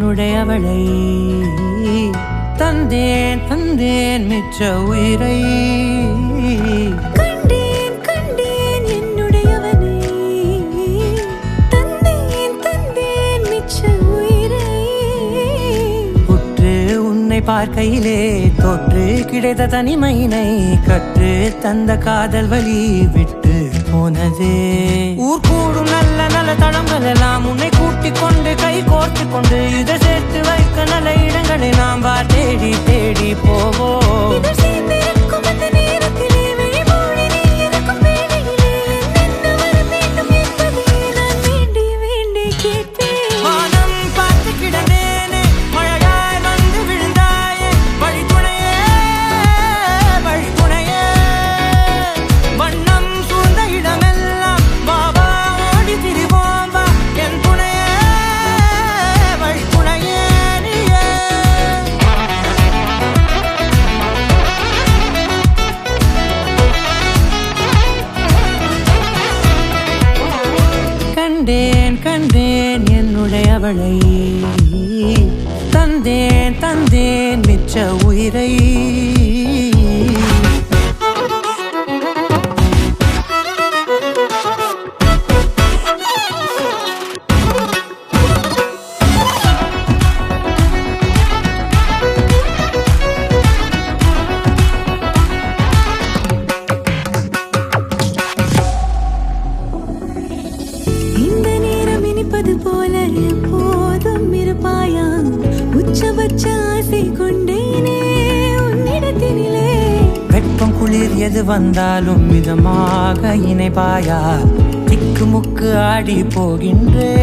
என்னுடையவளை தந்தேன் தந்தேன் மிச்ச உயிரை கண்டேன் கண்டேன் என்னுடையவனை தந்தேன் தந்தேன் மிச்ச உயிரை உற்று உன்னை பார்க்கையிலே தொற்று கிடைத்த தனிமையினை கற்று தந்த காதல் வழி விட்டு போனதே ஊர் கூடும் நல்ல நல்ல தளங்கள் எல்லாம் உன்னை கூட்டிக் கொண்டு கை கோர்த்து கொண்டு இதை சேர்த்து வைக்க நல்ல இடங்களை நாம் தேடி தேடி போவோம் கண்டேன் கண்டேன் என்னுடையவளை தந்தேன் தந்தேன் மிச்ச உயிரை போல எப்போதும் இருப்பாயா உச்சபட்ச ஆசை கொண்டேனே உன்னிடத்தினிலே வெப்பம் குளிர் எது வந்தாலும் மிதமாக இணைப்பாயா திக்கு முக்கு ஆடி போகின்றே